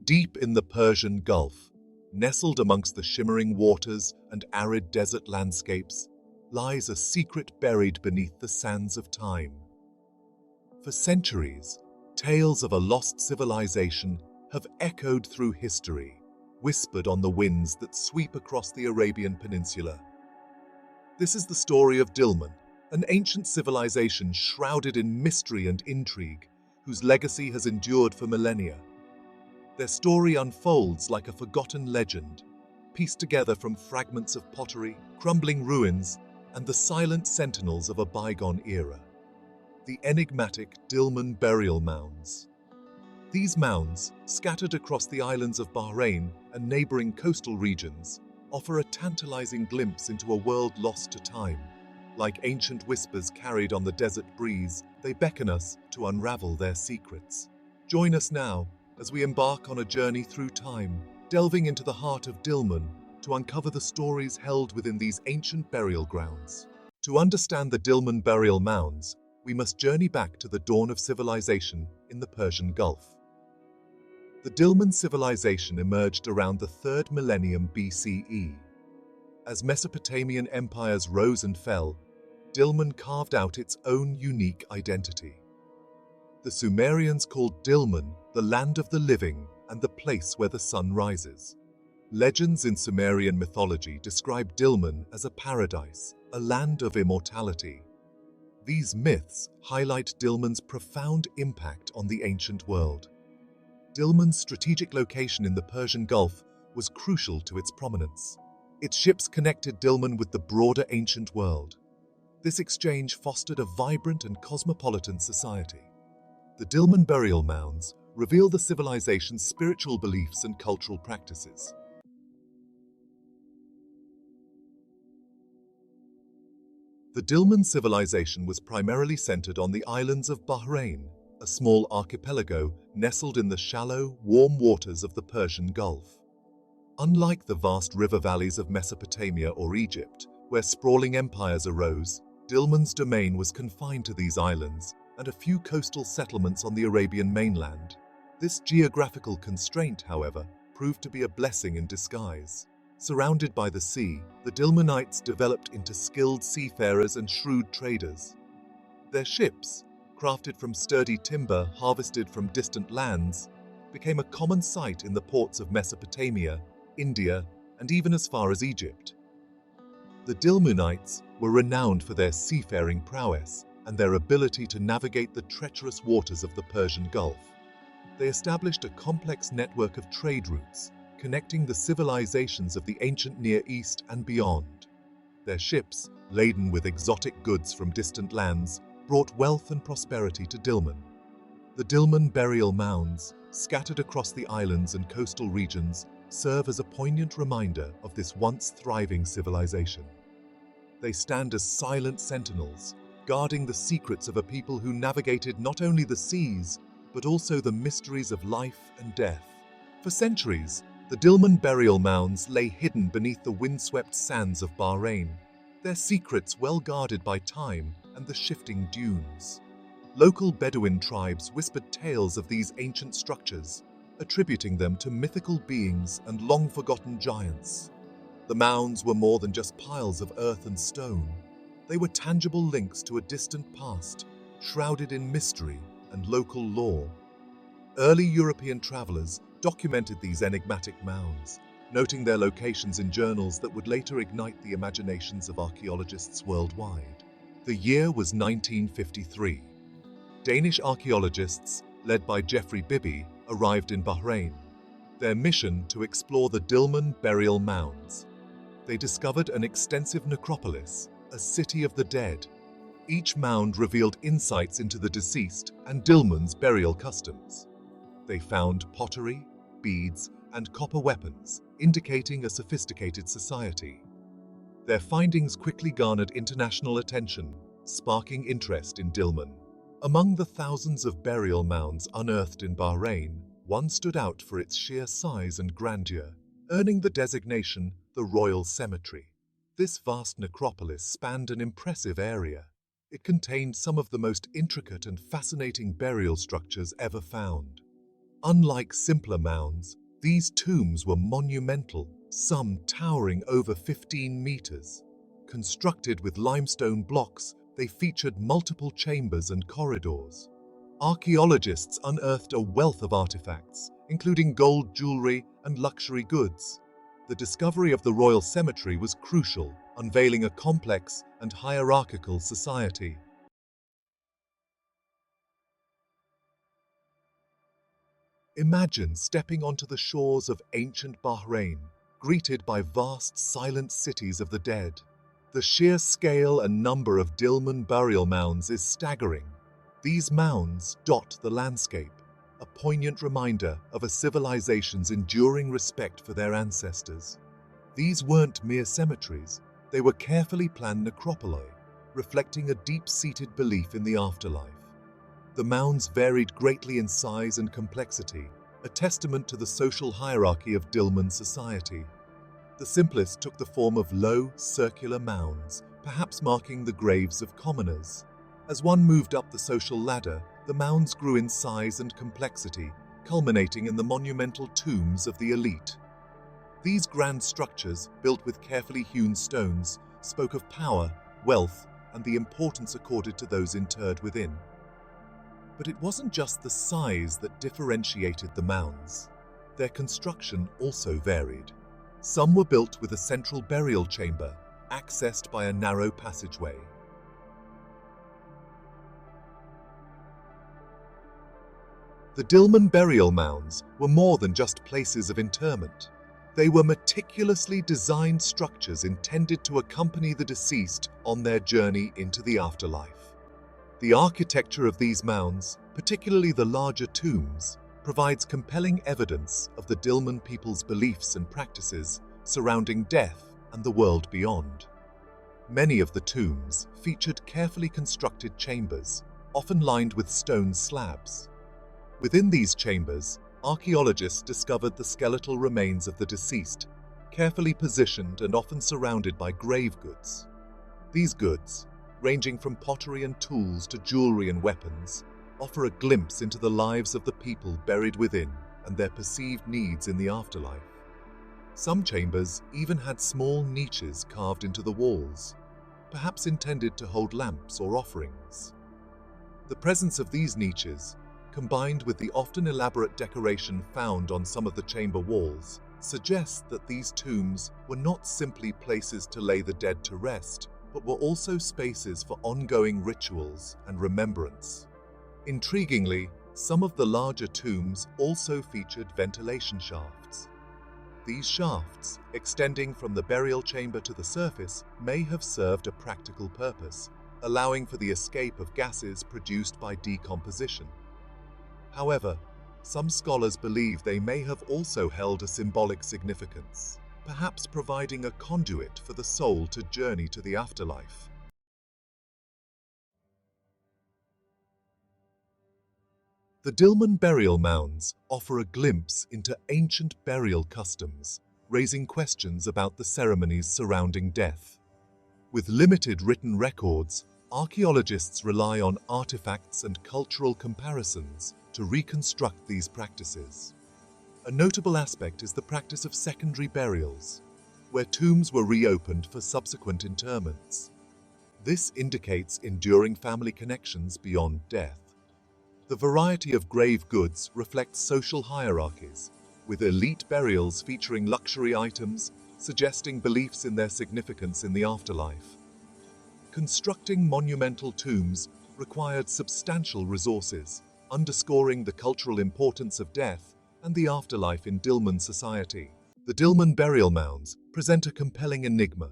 Deep in the Persian Gulf, nestled amongst the shimmering waters and arid desert landscapes, lies a secret buried beneath the sands of time. For centuries, tales of a lost civilization have echoed through history, whispered on the winds that sweep across the Arabian Peninsula. This is the story of Dilmun, an ancient civilization shrouded in mystery and intrigue, whose legacy has endured for millennia. Their story unfolds like a forgotten legend, pieced together from fragments of pottery, crumbling ruins, and the silent sentinels of a bygone era. The enigmatic Dilmun Burial Mounds. These mounds, scattered across the islands of Bahrain and neighboring coastal regions, offer a tantalizing glimpse into a world lost to time. Like ancient whispers carried on the desert breeze, they beckon us to unravel their secrets. Join us now as we embark on a journey through time, delving into the heart of Dilmun to uncover the stories held within these ancient burial grounds. To understand the Dilmun Burial Mounds, we must journey back to the dawn of civilization in the Persian Gulf. The Dilmun civilization emerged around the 3rd millennium BCE. As Mesopotamian empires rose and fell, Dilmun carved out its own unique identity. The Sumerians called Dilmun the land of the living and the place where the sun rises. Legends in Sumerian mythology describe Dilmun as a paradise, a land of immortality. These myths highlight Dilmun's profound impact on the ancient world. Dilmun's strategic location in the Persian Gulf was crucial to its prominence. Its ships connected Dilmun with the broader ancient world. This exchange fostered a vibrant and cosmopolitan society. The Dilmun Burial Mounds reveal the civilization's spiritual beliefs and cultural practices. The Dilmun civilization was primarily centered on the islands of Bahrain, a small archipelago nestled in the shallow, warm waters of the Persian Gulf. Unlike the vast river valleys of Mesopotamia or Egypt, where sprawling empires arose, Dilmun's domain was confined to these islands and a few coastal settlements on the Arabian mainland. This geographical constraint, however, proved to be a blessing in disguise. Surrounded by the sea, the Dilmunites developed into skilled seafarers and shrewd traders. Their ships, crafted from sturdy timber harvested from distant lands, became a common sight in the ports of Mesopotamia, India, and even as far as Egypt. The Dilmunites were renowned for their seafaring prowess and their ability to navigate the treacherous waters of the Persian Gulf. They established a complex network of trade routes, connecting the civilizations of the ancient Near East and beyond. Their ships, laden with exotic goods from distant lands, brought wealth and prosperity to Dilmun. The Dilmun Burial Mounds, scattered across the islands and coastal regions, serve as a poignant reminder of this once thriving civilization. They stand as silent sentinels, guarding the secrets of a people who navigated not only the seas, but also the mysteries of life and death. For centuries, the Dilmun Burial Mounds lay hidden beneath the windswept sands of Bahrain, their secrets well guarded by time and the shifting dunes. Local Bedouin tribes whispered tales of these ancient structures, attributing them to mythical beings and long-forgotten giants. The mounds were more than just piles of earth and stone. They were tangible links to a distant past, shrouded in mystery and local lore. Early European travelers documented these enigmatic mounds, noting their locations in journals that would later ignite the imaginations of archaeologists worldwide. The year was 1953. Danish archaeologists, led by Geoffrey Bibby, arrived in Bahrain. Their mission to explore the Dilmun Burial Mounds. They discovered an extensive necropolis, a city of the dead. Each mound revealed insights into the deceased and Dilmun's burial customs. They found pottery, beads, and copper weapons, indicating a sophisticated society. Their findings quickly garnered international attention, sparking interest in Dilmun. Among the thousands of burial mounds unearthed in Bahrain, one stood out for its sheer size and grandeur, earning the designation the Royal Cemetery. This vast necropolis spanned an impressive area. It contained some of the most intricate and fascinating burial structures ever found. Unlike simpler mounds, these tombs were monumental, some towering over 15 meters. Constructed with limestone blocks, they featured multiple chambers and corridors. Archaeologists unearthed a wealth of artifacts, including gold jewelry and luxury goods. The discovery of the royal cemetery was crucial, unveiling a complex and hierarchical society. Imagine stepping onto the shores of ancient Bahrain, greeted by vast silent cities of the dead. The sheer scale and number of Dilmun burial mounds is staggering. These mounds dot the landscape, a poignant reminder of a civilization's enduring respect for their ancestors. These weren't mere cemeteries, they were carefully planned necropoli, reflecting a deep-seated belief in the afterlife. The mounds varied greatly in size and complexity, a testament to the social hierarchy of Dilmun society. The simplest took the form of low, circular mounds, perhaps marking the graves of commoners. As one moved up the social ladder, the mounds grew in size and complexity, culminating in the monumental tombs of the elite. These grand structures, built with carefully hewn stones, spoke of power, wealth, and the importance accorded to those interred within. But it wasn't just the size that differentiated the mounds. Their construction also varied. Some were built with a central burial chamber, accessed by a narrow passageway. The Dilmun burial mounds were more than just places of interment. They were meticulously designed structures intended to accompany the deceased on their journey into the afterlife. The architecture of these mounds, particularly the larger tombs, provides compelling evidence of the Dilmun people's beliefs and practices surrounding death and the world beyond. Many of the tombs featured carefully constructed chambers, often lined with stone slabs. Within these chambers, archaeologists discovered the skeletal remains of the deceased, carefully positioned and often surrounded by grave goods. These goods, ranging from pottery and tools to jewelry and weapons, offer a glimpse into the lives of the people buried within and their perceived needs in the afterlife. Some chambers even had small niches carved into the walls, perhaps intended to hold lamps or offerings. The presence of these niches, combined with the often elaborate decoration found on some of the chamber walls, suggests that these tombs were not simply places to lay the dead to rest, but were also spaces for ongoing rituals and remembrance. Intriguingly, some of the larger tombs also featured ventilation shafts. These shafts, extending from the burial chamber to the surface, may have served a practical purpose, allowing for the escape of gases produced by decomposition. However, some scholars believe they may have also held a symbolic significance, perhaps providing a conduit for the soul to journey to the afterlife. The Dilmun burial mounds offer a glimpse into ancient burial customs, raising questions about the ceremonies surrounding death. With limited written records, archaeologists rely on artifacts and cultural comparisons to reconstruct these practices. A notable aspect is the practice of secondary burials, where tombs were reopened for subsequent interments. This indicates enduring family connections beyond death. The variety of grave goods reflects social hierarchies, with elite burials featuring luxury items, suggesting beliefs in their significance in the afterlife. Constructing monumental tombs required substantial resources, underscoring the cultural importance of death and the afterlife in Dilmun society. The Dilmun burial mounds present a compelling enigma.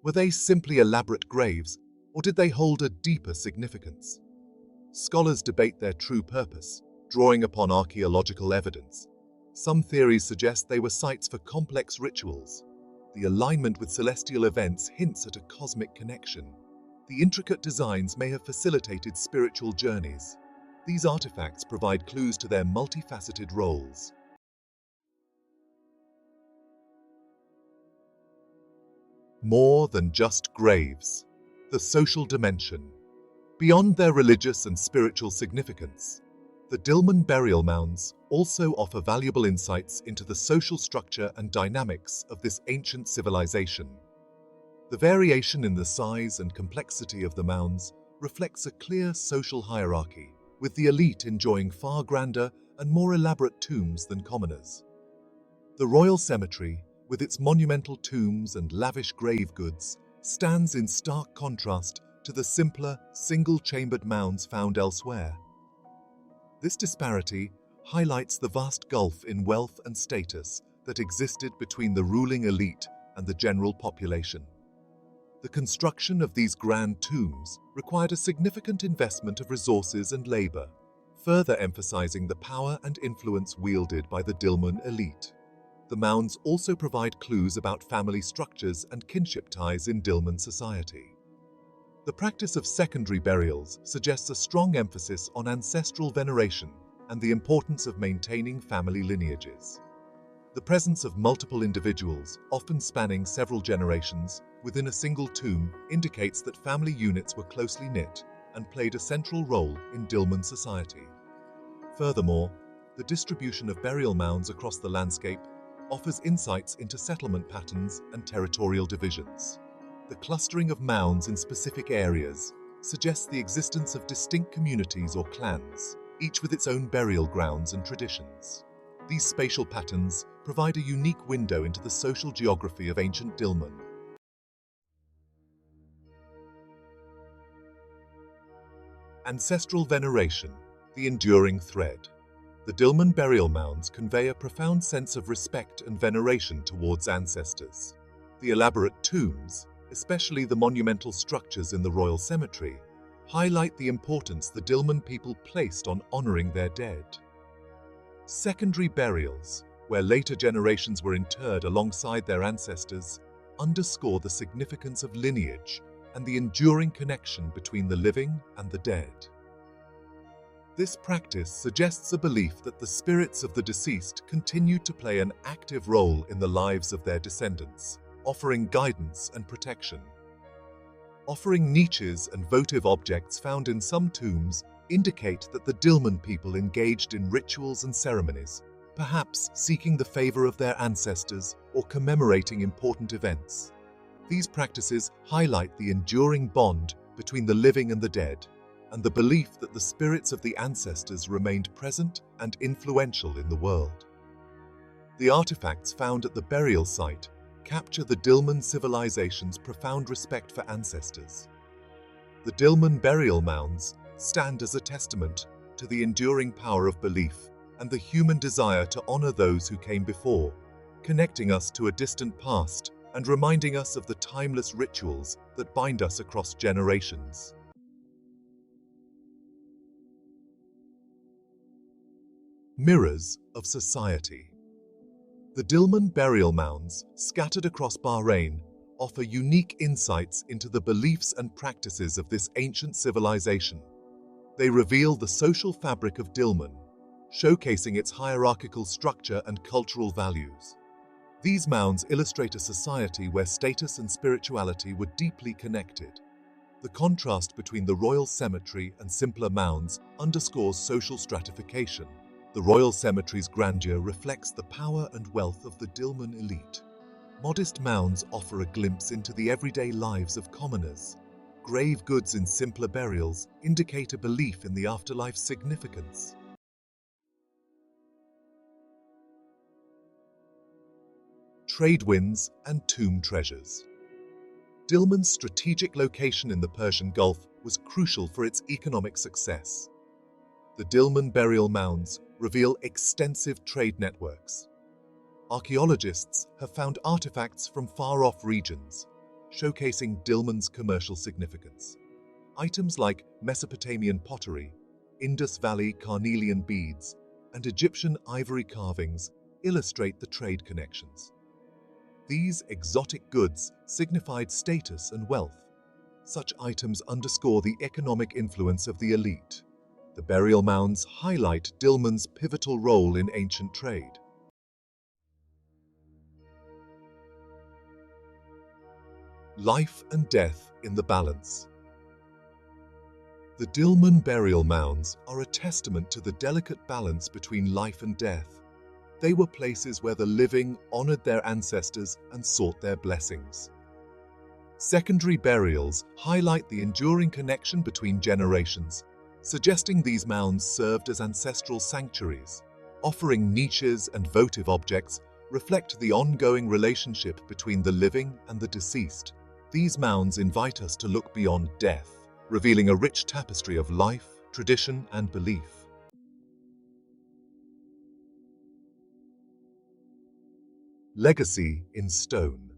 Were they simply elaborate graves, or did they hold a deeper significance? Scholars debate their true purpose, drawing upon archaeological evidence. Some theories suggest they were sites for complex rituals. The alignment with celestial events hints at a cosmic connection. The intricate designs may have facilitated spiritual journeys. These artifacts provide clues to their multifaceted roles. More than just graves. The social dimension. Beyond their religious and spiritual significance, The Dilmun Burial Mounds also offer valuable insights into the social structure and dynamics of this ancient civilization. The variation in the size and complexity of the mounds reflects a clear social hierarchy, with the elite enjoying far grander and more elaborate tombs than commoners. The royal cemetery, with its monumental tombs and lavish grave goods, stands in stark contrast to the simpler, single-chambered mounds found elsewhere. This disparity highlights the vast gulf in wealth and status that existed between the ruling elite and the general population. The construction of these grand tombs required a significant investment of resources and labor, further emphasizing the power and influence wielded by the Dilmun elite. The mounds also provide clues about family structures and kinship ties in Dilmun society. The practice of secondary burials suggests a strong emphasis on ancestral veneration and the importance of maintaining family lineages. The presence of multiple individuals, often spanning several generations, within a single tomb indicates that family units were closely knit and played a central role in Dilmun society. Furthermore, the distribution of burial mounds across the landscape offers insights into settlement patterns and territorial divisions. The clustering of mounds in specific areas suggests the existence of distinct communities or clans, each with its own burial grounds and traditions. These spatial patterns provide a unique window into the social geography of ancient Dilmun. Ancestral veneration, the enduring thread. The Dilmun burial mounds convey a profound sense of respect and veneration towards ancestors. The elaborate tombs, especially the monumental structures in the royal cemetery, highlight the importance the Dilmun people placed on honoring their dead. Secondary burials, where later generations were interred alongside their ancestors, underscore the significance of lineage and the enduring connection between the living and the dead. This practice suggests a belief that the spirits of the deceased continue to play an active role in the lives of their descendants, offering guidance and protection. Offering niches and votive objects found in some tombs indicate that the Dilmun people engaged in rituals and ceremonies, perhaps seeking the favor of their ancestors or commemorating important events. These practices highlight the enduring bond between the living and the dead, and the belief that the spirits of the ancestors remained present and influential in the world. The artifacts found at the burial site capture the Dilmun civilization's profound respect for ancestors. The Dilmun burial mounds stand as a testament to the enduring power of belief and the human desire to honor those who came before, connecting us to a distant past and reminding us of the timeless rituals that bind us across generations. Mirrors of society. The Dilmun burial mounds, scattered across Bahrain, offer unique insights into the beliefs and practices of this ancient civilization. They reveal the social fabric of Dilmun, showcasing its hierarchical structure and cultural values. These mounds illustrate a society where status and spirituality were deeply connected. The contrast between the royal cemetery and simpler mounds underscores social stratification. The royal cemetery's grandeur reflects the power and wealth of the Dilmun elite. Modest mounds offer a glimpse into the everyday lives of commoners. Grave goods in simpler burials indicate a belief in the afterlife's significance. Trade winds and tomb treasures. Dilmun's strategic location in the Persian Gulf was crucial for its economic success. The Dilmun burial mounds reveal extensive trade networks. Archaeologists have found artifacts from far-off regions, showcasing Dilmun's commercial significance. Items like Mesopotamian pottery, Indus Valley carnelian beads, and Egyptian ivory carvings illustrate the trade connections. These exotic goods signified status and wealth. Such items underscore the economic influence of the elite. The burial mounds highlight Dilmun's pivotal role in ancient trade. Life and death in the balance. The Dilmun Burial Mounds are a testament to the delicate balance between life and death. They were places where the living honored their ancestors and sought their blessings. Secondary burials highlight the enduring connection between generations, suggesting these mounds served as ancestral sanctuaries. Offering niches and votive objects reflect the ongoing relationship between the living and the deceased. These mounds invite us to look beyond death, revealing a rich tapestry of life, tradition, and belief. Legacy in stone.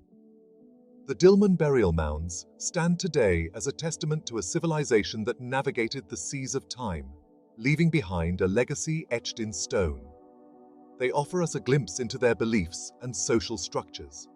The Dilmun Burial Mounds stand today as a testament to a civilization that navigated the seas of time, leaving behind a legacy etched in stone. They offer us a glimpse into their beliefs and social structures.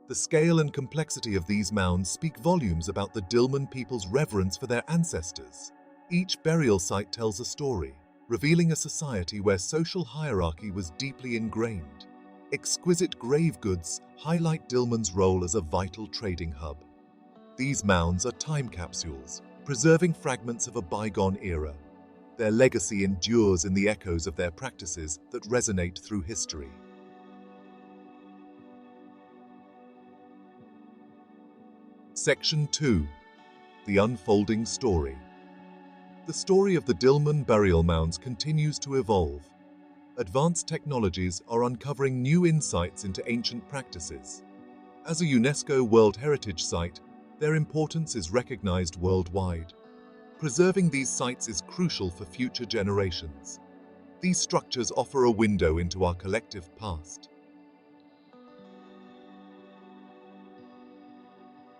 The scale and complexity of these mounds speak volumes about the Dilmun people's reverence for their ancestors. Each burial site tells a story, revealing a society where social hierarchy was deeply ingrained. Exquisite grave goods highlight Dilmun's role as a vital trading hub. These mounds are time capsules, preserving fragments of a bygone era. Their legacy endures in the echoes of their practices that resonate through history. Section 2. The Unfolding Story. The story of the Dilmun Burial Mounds continues to evolve. Advanced technologies are uncovering new insights into ancient practices. As a UNESCO World Heritage Site, their importance is recognized worldwide. Preserving these sites is crucial for future generations. These structures offer a window into our collective past,